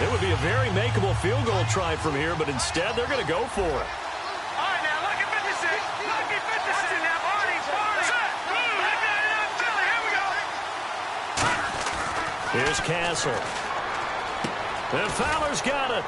It would be a very makeable field goal try from here, but instead they're going to go for it. All right, now, lucky 56. Lucky 56 now. Party. Set. Here we go. Here's Castle. And Fowler's got it.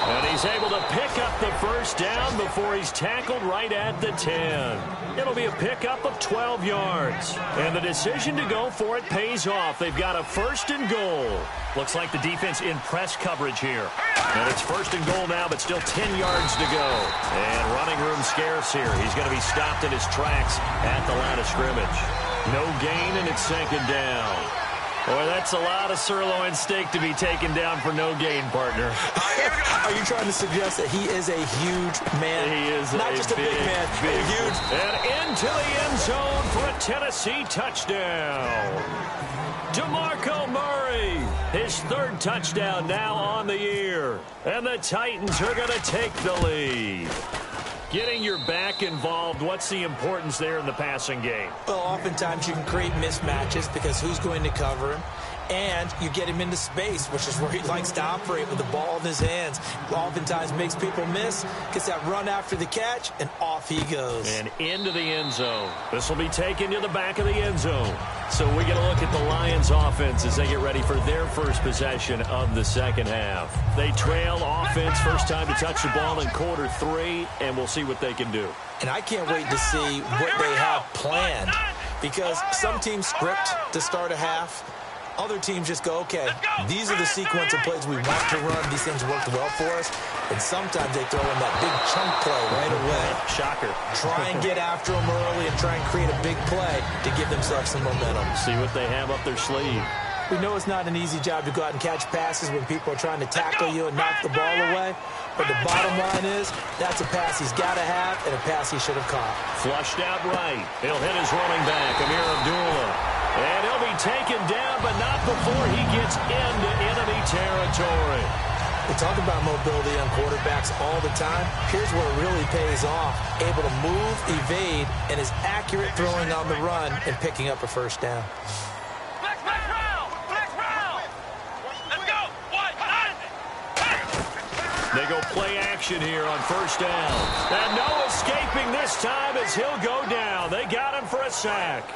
And he's able to pick up the first down before he's tackled right at the 10. It'll be a pickup of 12 yards. And the decision to go for it pays off. They've got a first and goal. Looks like the defense in press coverage here. And it's first and goal now, but still 10 yards to go. And running room scarce here. He's going to be stopped in his tracks at the line of scrimmage. No gain, and it's second down. Boy, that's a lot of sirloin steak to be taken down for no gain, partner. Are you trying to suggest that he is a huge man? He is not just a big man, but huge. And into the end zone for a Tennessee touchdown. DeMarco Murray, his third touchdown now on the year. And the Titans are going to take the lead. Getting your back involved, what's the importance there in the passing game? Well, oftentimes you can create mismatches because who's going to cover him? And you get him into space, which is where he likes to operate with the ball in his hands. Oftentimes makes people miss, gets that run after the catch, and off he goes. And into the end zone. This will be taken to the back of the end zone. So we get a look at the Lions offense as they get ready for their first possession of the second half. They trail offense, first time to touch the ball in quarter 3, and we'll see what they can do. And I can't wait to see what they have planned, because some teams script to start a half. Other teams just go, okay, these are the sequence of plays we want to run. These things worked well for us. And sometimes they throw in that big chunk play right away. Shocker. Try and get after them early and try and create a big play to give themselves some momentum. See what they have up their sleeve. We know it's not an easy job to go out and catch passes when people are trying to tackle you and knock the ball away. But the bottom line is, that's a pass he's got to have and a pass he should have caught. Flushed out right. He'll hit his running back, Amir Abdullah. And he'll be taken down, but not before he gets into enemy territory. We talk about mobility on quarterbacks all the time. Here's where it really pays off. Able to move, evade, and is accurate throwing on the run and picking up a first down. They go play action here on first down. And no escaping this time as he'll go down. They got him for a sack.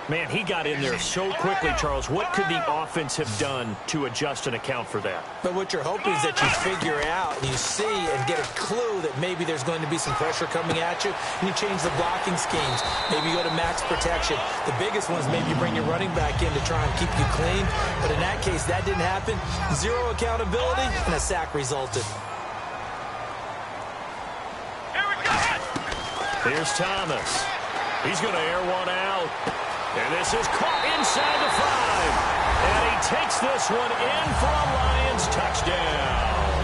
Man, he got in there so quickly, Charles. What could the offense have done to adjust and account for that? But what you're hoping is that you figure out and you see and get a clue that maybe there's going to be some pressure coming at you, and you change the blocking schemes. Maybe you go to max protection. The biggest one is maybe you bring your running back in to try and keep you clean. But in that case, that didn't happen. Zero accountability, and a sack resulted. Here's Thomas. He's going to air one out. And this is caught inside the 5. And he takes this one in for a Lions touchdown.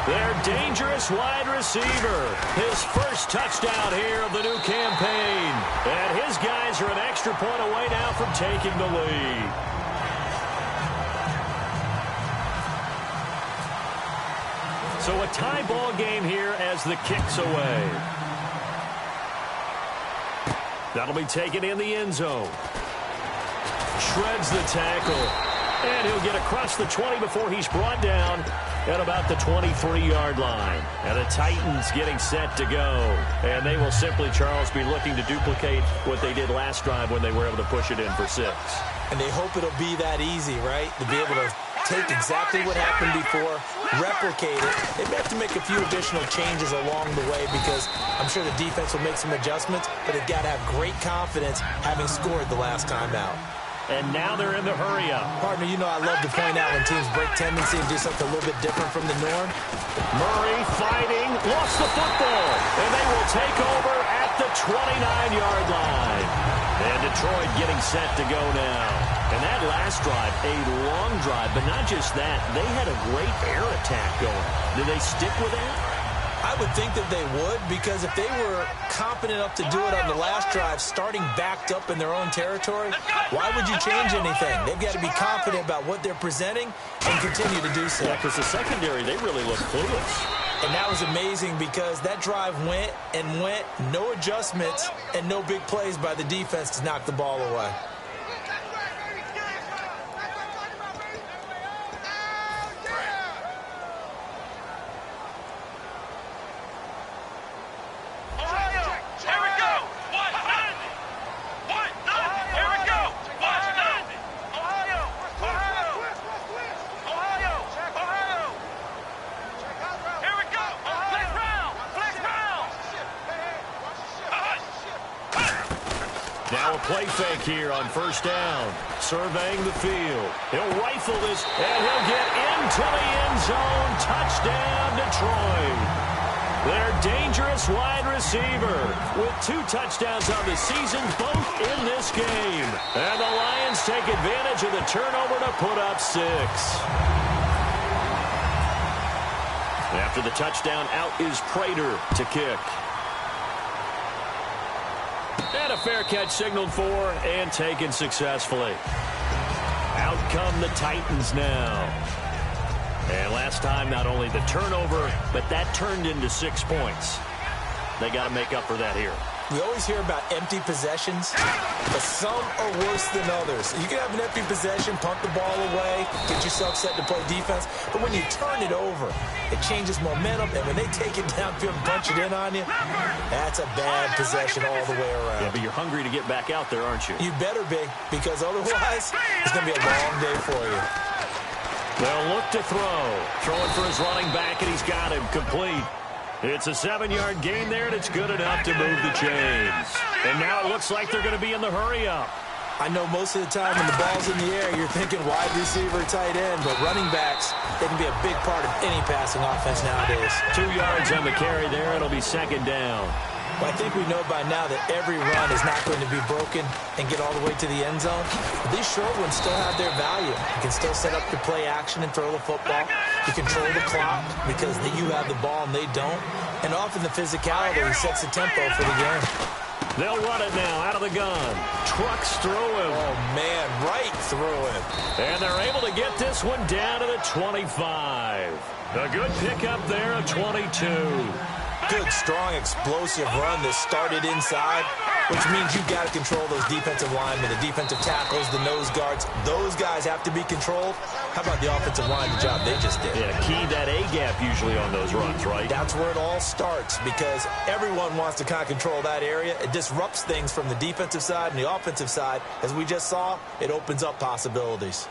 Their dangerous wide receiver. His first touchdown here of the new campaign. And his guys are an extra point away now from taking the lead. So a tie ball game here as the kick's away. That'll be taken in the end zone. Shreds the tackle. And he'll get across the 20 before he's brought down at about the 23-yard line. And the Titans getting set to go. And they will simply, Charles, be looking to duplicate what they did last drive when they were able to push it in for 6. And they hope it'll be that easy, right? To be able to take exactly what happened before, replicate it. They may have to make a few additional changes along the way because I'm sure the defense will make some adjustments, but they've got to have great confidence having scored the last time out. And now they're in the hurry-up. Partner, you know I love to point out when teams break tendency and do something a little bit different from the norm. Murray fighting, lost the football, and they will take over at the 29-yard line. And Detroit getting set to go now. And that last drive, a long drive, but not just that. They had a great air attack going. Did they stick with that? I would think that they would, because if they were competent enough to do it on the last drive, starting backed up in their own territory, why would you change anything? They've got to be confident about what they're presenting and continue to do so. Yeah, because the secondary, they really look clueless. And that was amazing because that drive went and went, no adjustments and no big plays by the defense to knock the ball away. play fake here on first down. Surveying the field. He'll rifle this, and he'll get into the end zone. Touchdown, Detroit. Their dangerous wide receiver with 2 touchdowns on the season, both in this game. And the Lions take advantage of the turnover to put up 6. After the touchdown, out is Prater to kick. And a fair catch signaled for and taken successfully. Out come the Titans now. And last time, not only the turnover, but that turned into 6 points. They got to make up for that here. We always hear about empty possessions, but some are worse than others. You can have an empty possession, punt the ball away, get yourself set to play defense, but when you turn it over, it changes momentum, and when they take it downfield and punch it in on you, that's a bad possession all the way around. Yeah, but you're hungry to get back out there, aren't you? You better be, because otherwise, it's going to be a long day for you. They'll look to throw. Throwing for his running back, and he's got him complete. It's a 7-yard gain there, and it's good enough to move the chains. And now it looks like they're going to be in the hurry-up. I know most of the time when the ball's in the air, you're thinking wide receiver, tight end, but running backs, they can be a big part of any passing offense nowadays. 2 yards on the carry there. It'll be second down. Well, I think we know by now that every run is not going to be broken and get all the way to the end zone. But these short ones still have their value. You can still set up your play action and throw the football. You control the clock because you have the ball and they don't. And often the physicality sets the tempo for the game. They'll run it now out of the gun. Trucks through him. Oh, man, right through him. And they're able to get this one down to the 25. A good pickup there of 22. Good, strong, explosive run that started inside, which means you've got to control those defensive linemen, the defensive tackles, the nose guards. Those guys have to be controlled. How about the offensive line, the job they just did? Yeah, key that A-gap usually on those runs, right? That's where it all starts because everyone wants to kind of control that area. It disrupts things from the defensive side and the offensive side. As we just saw, it opens up possibilities.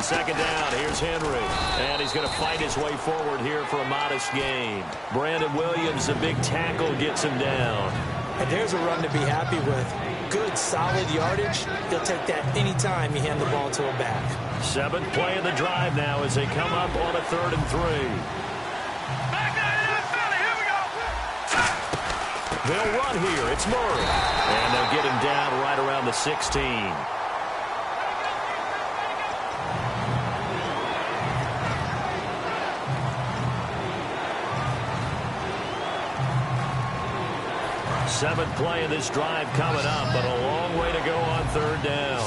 Second down, here's Henry. And he's going to fight his way forward here for a modest gain. Brandon Williams, a big tackle, gets him down. And there's a run to be happy with. Good, solid yardage. He'll take that anytime you hand the ball to a back. 7th play of the drive now as they come up on a 3rd and 3. They'll run here. It's Murray. And they'll get him down right around the 16. Seventh play of this drive coming up, but a long way to go on 3rd down.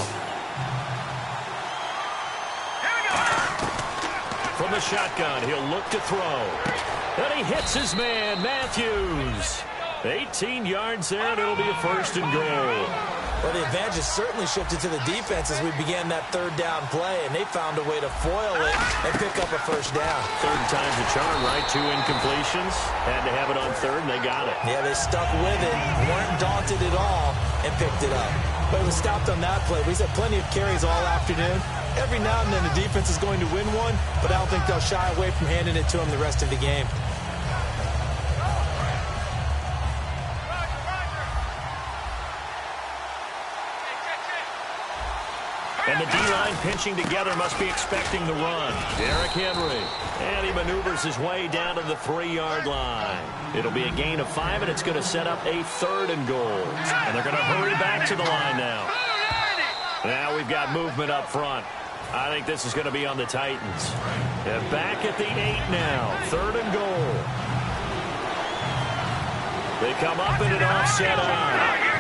From the shotgun, he'll look to throw. And he hits his man, Matthews. 18 yards there, and it'll be a 1st and goal. Well, the advantage has certainly shifted to the defense as we began that 3rd down play, and they found a way to foil it and pick up a 1st down. 3rd time's a charm, right? 2 incompletions. Had to have it on 3rd, and they got it. Yeah, they stuck with it, weren't daunted at all, and picked it up. But it was stopped on that play. We've had plenty of carries all afternoon. Every now and then the defense is going to win one, but I don't think they'll shy away from handing it to them the rest of the game. And the D-line pinching together must be expecting the run. Derrick Henry. And he maneuvers his way down to the 3-yard line. It'll be a gain of 5, and it's going to set up a 3rd and goal. And they're going to hurry back to the line now. Now we've got movement up front. I think this is going to be on the Titans. They're back at the 8 now. 3rd and goal. They come up in an offset eye.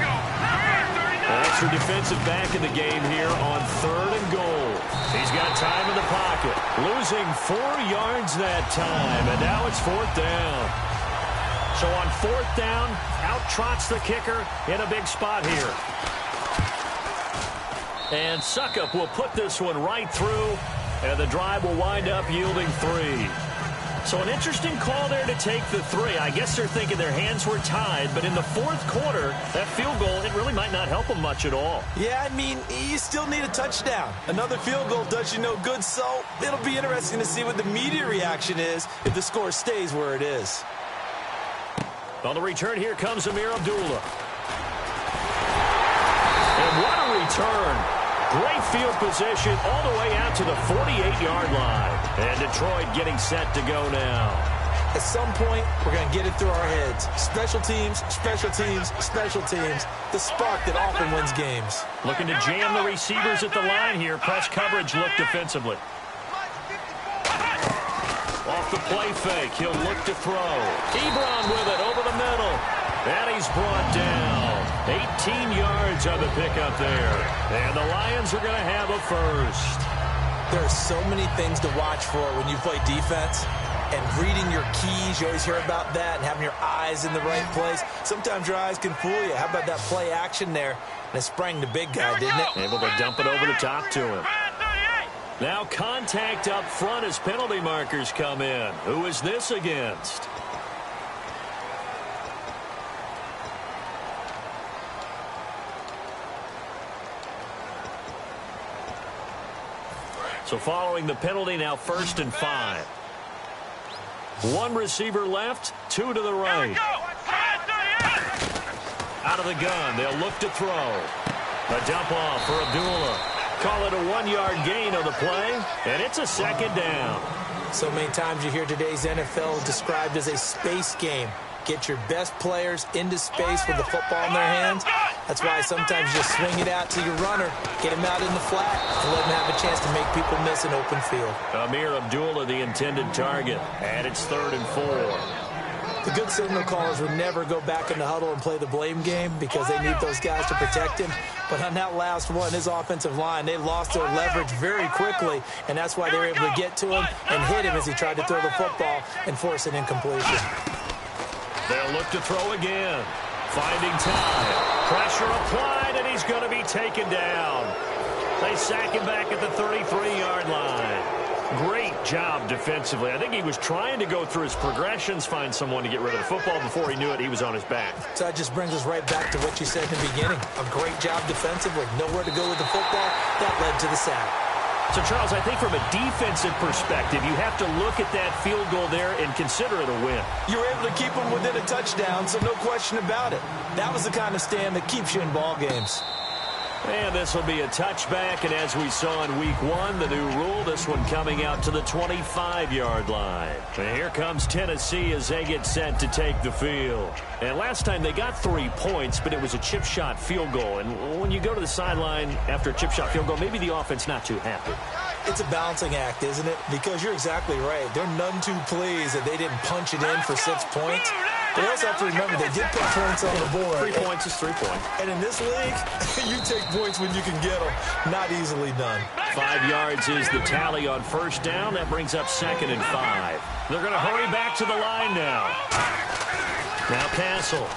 Extra defensive back in the game here on 3rd and goal. He's got time in the pocket. Losing 4 yards that time, and now it's 4th down. So on 4th down, out trots the kicker in a big spot here. And Suckup will put this one right through And the drive will wind up yielding 3. So an interesting call there to take the 3. I guess they're thinking their hands were tied, but in the fourth quarter, that field goal, it really might not help them much at all. Yeah, I mean, you still need a touchdown. Another field goal does you no good, so it'll be interesting to see what the media reaction is if the score stays where it is. On the return, here comes Amir Abdullah. And what a return. Great field position all the way out to the 48-yard line. And Detroit getting set to go now. At some point, we're going to get it through our heads. Special teams, special teams, special teams. The spark that often wins games. Looking to jam the receivers at the line here. Press coverage look defensively. Off the play fake. He'll look to throw. Ebron with it over the middle. And he's brought down. 18 yards on the pickup there. And the Lions are going to have a first. There are so many things to watch for when you play defense. And reading your keys, you always hear about that, and having your eyes in the right place. Sometimes your eyes can fool you. How about that play action there? And it sprang the big guy, didn't it? Able to dump it over the top to him. Now contact up front as penalty markers come in. Who is this against? So following the penalty, now 1st and 5. One receiver left, 2 to the right. Out of the gun, they'll look to throw. A dump off for Abdullah. Call it a 1-yard gain on the play, and it's a 2nd down. So many times you hear today's NFL described as a space game. Get your best players into space with the football in their hands. That's why sometimes you just swing it out to your runner, get him out in the flat, and let him have a chance to make people miss an open field. Amir Abdullah, the intended target, and it's 3rd and 4. The good signal callers would never go back in the huddle and play the blame game because they need those guys to protect him. But on that last one, his offensive line, they lost their leverage very quickly, and that's why they were able to get to him and hit him as he tried to throw the football and force an incompletion. They'll look to throw again. Finding time. Pressure applied, and he's going to be taken down. They sack him back at the 33-yard line. Great job defensively. I think he was trying to go through his progressions, find someone to get rid of the football. Before he knew it, he was on his back. So that just brings us right back to what you said in the beginning. A great job defensively. Nowhere to go with the football. That led to the sack. So, Charles, I think from a defensive perspective, you have to look at that field goal there and consider it a win. You were able to keep them within a touchdown, so no question about it. That was the kind of stand that keeps you in ball games. And this will be a touchback, and as we saw in week 1, the new rule, this one coming out to the 25-yard line. And here comes Tennessee as they get set to take the field. And last time they got 3 points, but it was a chip shot field goal. And when you go to the sideline after a chip shot field goal, maybe the offense not too happy. It's a balancing act, isn't it? Because you're exactly right. They're none too pleased that they didn't punch it in for 6 points. But you also have to remember they did put points on the board. 3 points is 3 points. And in this league, you take points when you can get them. Not easily done. 5 yards is the tally on 1st down. That brings up 2nd and 5. They're going to hurry back to the line now. Now Castle.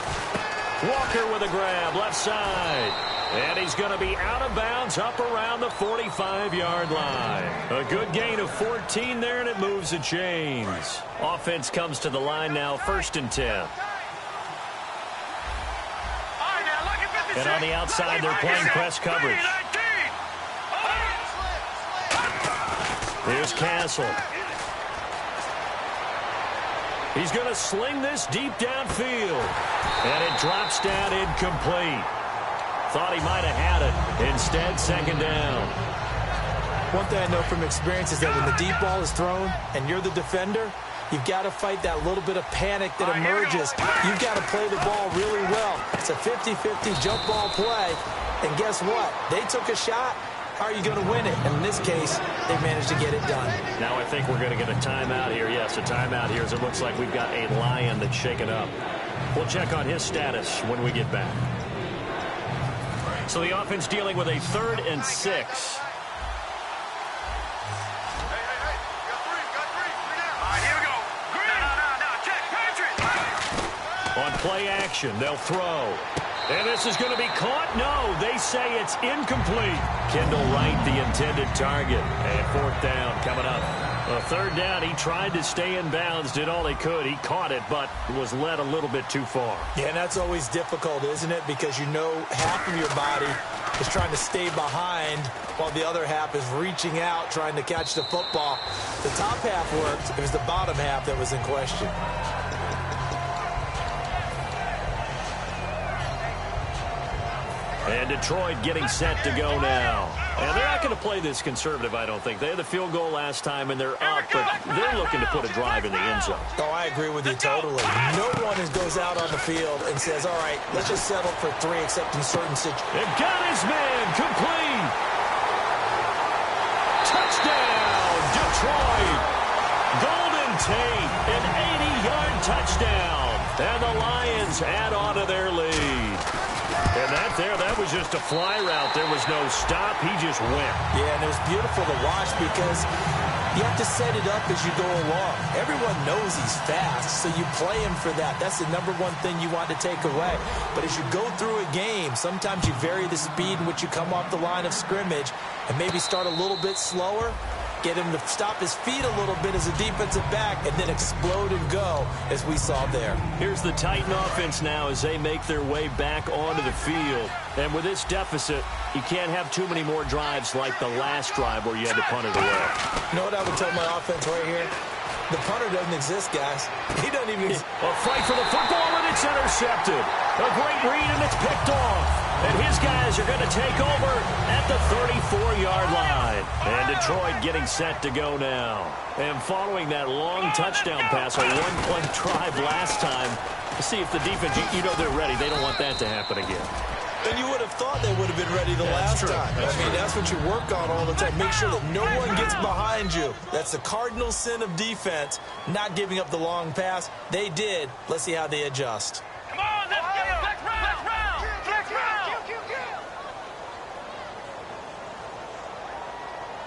Walker with a grab, left side. And he's going to be out of bounds up around the 45-yard line. A good gain of 14 there, and it moves the chains. Offense comes to the line now, 1st and 10. And on the outside, they're playing press coverage. Here's Castle. He's going to sling this deep downfield. And it drops down incomplete. Thought he might have had it. Instead, 2nd down. One thing I know from experience is that when the deep ball is thrown and you're the defender, you've got to fight that little bit of panic that emerges. You've got to play the ball really well. It's a 50-50 jump ball play. And guess what? They took a shot. How are you going to win it? And in this case, they managed to get it done. Now I think we're going to get a timeout here. Yes, a timeout here as it looks like we've got a Lion that's shaken up. We'll check on his status when we get back. So the offense dealing with a 3rd and 6. On play action, they'll throw. And this is going to be caught. No, they say it's incomplete. Kendall Wright, the intended target. And fourth down coming up. Third down, he tried to stay in bounds, did all he could. He caught it, but was led a little bit too far. Yeah, and that's always difficult, isn't it? Because you know half of your body is trying to stay behind while the other half is reaching out, trying to catch the football. The top half worked. It was the bottom half that was in question. And Detroit getting set to go now. And they're not going to play this conservative, I don't think. They had the field goal last time, and they're up, but they're looking to put a drive in the end zone. Oh, I agree with you totally. No one goes out on the field and says, all right, let's just settle for 3, except in certain situations. They've got his man, complete. Touchdown, Detroit. Golden Tate, an 80-yard touchdown. And the Lions add on to their lead. And that was just a fly route. There was no stop. He just went. Yeah, and it was beautiful to watch because you have to set it up as you go along. Everyone knows he's fast, so you play him for that. That's the number one thing you want to take away. But as you go through a game, sometimes you vary the speed in which you come off the line of scrimmage and maybe start a little bit slower, get him to stop his feet a little bit as a defensive back, and then explode and go, as we saw there. Here's the Titan offense now as they make their way back onto the field. And with this deficit, you can't have too many more drives like the last drive where you had to punt it away. You know what I would tell my offense right here? The punter doesn't exist, guys. He doesn't even exist. A fight for the football, and it's intercepted. A great read, and it's picked off. And his guys are going to take over at the 34-yard line. And Detroit getting set to go now. And following that long touchdown pass, a one-play drive last time, to see if the defense, you know they're ready. They don't want that to happen again. And you would have thought they would have been ready the last time. That's what you work on all the time. Make sure that no one gets behind you. That's the cardinal sin of defense, not giving up the long pass. They did. Let's see how they adjust. Come on, let's get it. Flex round. Flex round.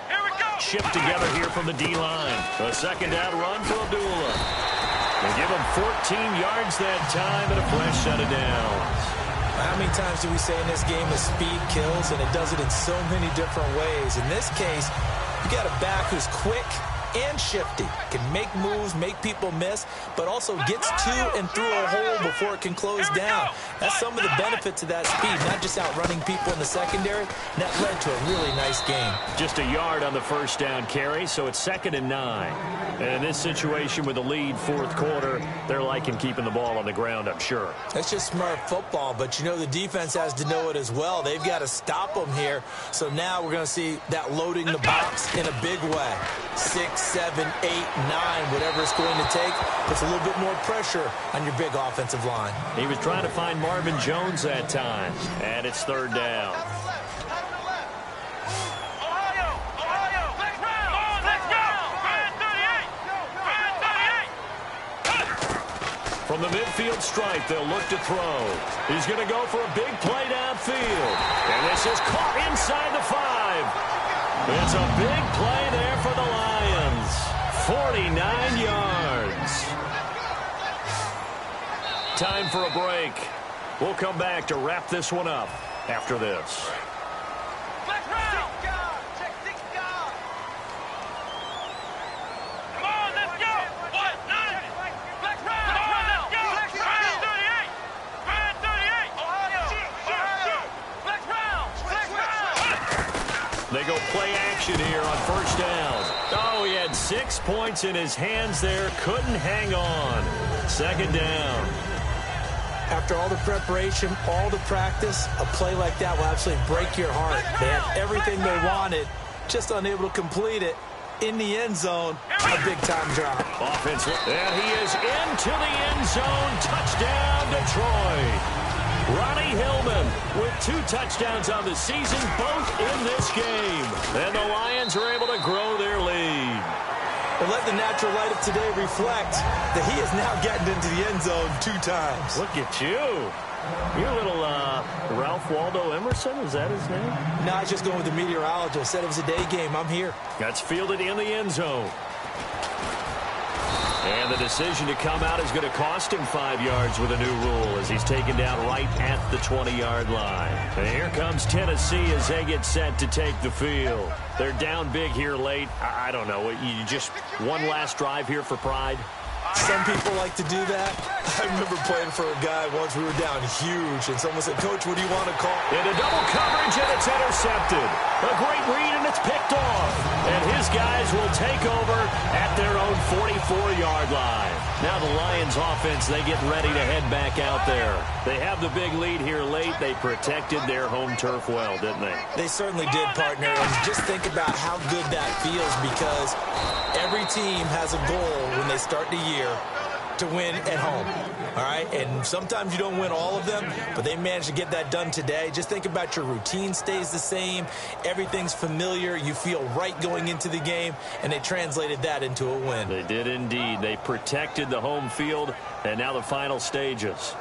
Here we go. Shipped together here from the D-line. A second down run for Abdullah. They give him 14 yards that time and a fresh set of downs. How many times do we say in this game that speed kills, and it does it in so many different ways? In this case, you got a back who's quick and shifty, can make moves, make people miss, but also gets to and through a hole before it can close down. That's some of the benefits of that speed, not just outrunning people in the secondary. And that led to a really nice game. Just a yard on the first down carry, so it's 2nd and 9. And in this situation with the lead fourth quarter, they're liking keeping the ball on the ground, I'm sure. That's just smart football, but you know the defense has to know it as well. They've got to stop them here. So now we're going to see that loading the box in a big way. 6, 7, 8, 9, whatever it's going to take, puts a little bit more pressure on your big offensive line. He was trying to find Marvin Jones that time, and it's 3rd down. From the midfield stripe, they'll look to throw. He's going to go for a big play downfield. And this is caught inside the 5. It's a big play there for the Lions. 49 yards. Time for a break. We'll come back to wrap this one up after this. They go play action here on first down. Oh, he had 6 points in his hands there. Couldn't hang on. 2nd down. After all the preparation, all the practice, a play like that will absolutely break your heart. They had everything they wanted, just unable to complete it. In the end zone, a big-time drop. Offensive, and he is into the end zone. Touchdown, Detroit. Ronnie Hillman with 2 touchdowns on the season, both in this game. And the Lions are able to grow their lead. Well, let the natural light of today reflect that he is now getting into the end zone 2 times. Look at you. You're a little Ralph Waldo Emerson, is that his name? No, I was just going with the meteorologist. Said it was a day game. I'm here. That's fielded in the end zone. And the decision to come out is going to cost him 5 yards with a new rule as he's taken down right at the 20-yard line. And here comes Tennessee as they get set to take the field. They're down big here late. I don't know. You just one last drive here for pride? Some people like to do that. I remember playing for a guy once. We were down huge, and someone said, "Coach, what do you want to call?" Into double coverage, and it's intercepted. A great read, and it's picked off. And his guys will take over at their own 44-yard line. Now the Lions offense, they get ready to head back out there. They have the big lead here late. They protected their home turf well, didn't they? They certainly did, partner. And just think about how good that feels, because every team has a goal when they start the year to win at home, all right? And sometimes you don't win all of them, but they managed to get that done today. Just think about your routine stays the same. Everything's familiar. You feel right going into the game, and they translated that into a win. They did indeed. They protected the home field, and now the final stages.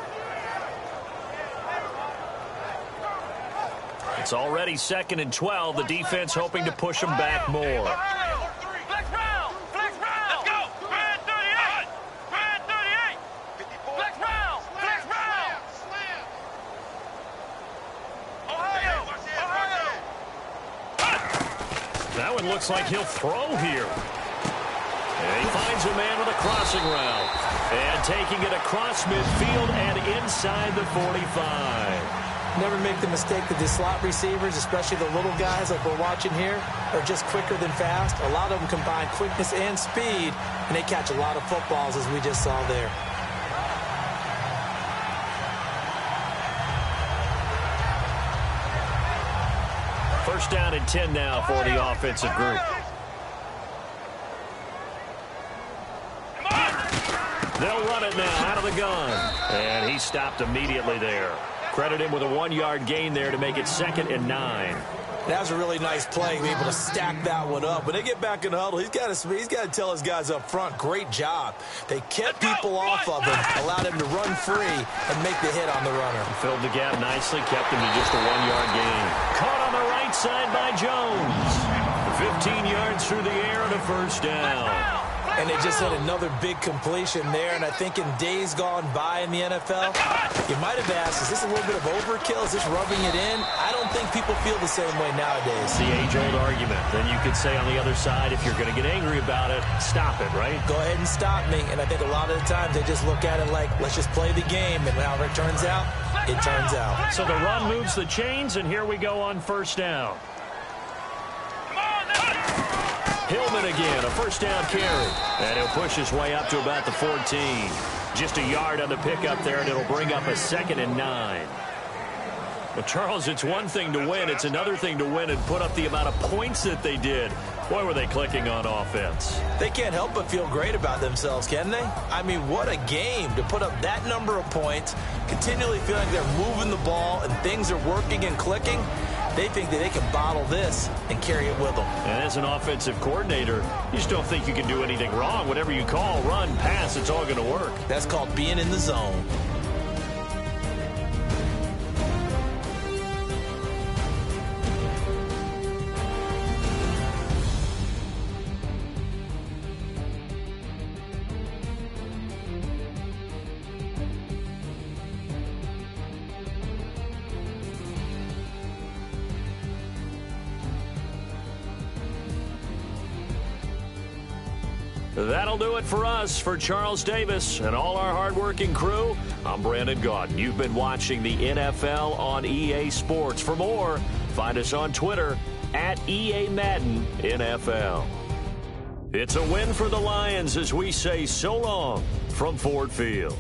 It's already 2nd and 12. The defense hoping to push them back more. That one looks like he'll throw here. And he finds a man with a crossing route. And taking it across midfield and inside the 45. Never make the mistake that the slot receivers, especially the little guys like we're watching here, are just quicker than fast. A lot of them combine quickness and speed, and they catch a lot of footballs, as we just saw there. First down and 10 now for the offensive group. They'll run it now out of the gun. And he stopped immediately there. Credit him with a 1-yard gain there to make it 2nd and 9. That was a really nice play, be able to stack that one up. When they get back in the huddle, he's got to tell his guys up front, great job. They kept people off of him, allowed him to run free and make the hit on the runner. Filled the gap nicely, kept him to just a 1-yard gain. Caught on the right side by Jones. 15 yards through the air and a first down. And they just had another big completion there. And I think in days gone by in the NFL, you might have asked, is this a little bit of overkill? Is this rubbing it in? I don't think people feel the same way nowadays. The age-old argument. Then you could say on the other side, if you're going to get angry about it, stop it, right? Go ahead and stop me. And I think a lot of the times they just look at it like, let's just play the game. And however it turns out, it turns out. So the run moves the chains, and here we go on first down. Hillman again, a first down carry. And he'll push his way up to about the 14. Just a yard on the pickup there, and it'll bring up a 2nd and 9. Well, Charles, it's one thing to win. It's another thing to win and put up the amount of points that they did. Boy, were they clicking on offense. They can't help but feel great about themselves, can they? I mean, what a game to put up that number of points, continually feeling they're moving the ball and things are working and clicking. They think that they can bottle this and carry it with them. And as an offensive coordinator, you just don't think you can do anything wrong. Whatever you call, run, pass, it's all going to work. That's called being in the zone. That'll do it for us. For Charles Davis and all our hardworking crew, I'm Brandon Gaudin. You've been watching the NFL on EA Sports. For more, find us on Twitter at EA Madden NFL. It's a win for the Lions as we say so long from Ford Field.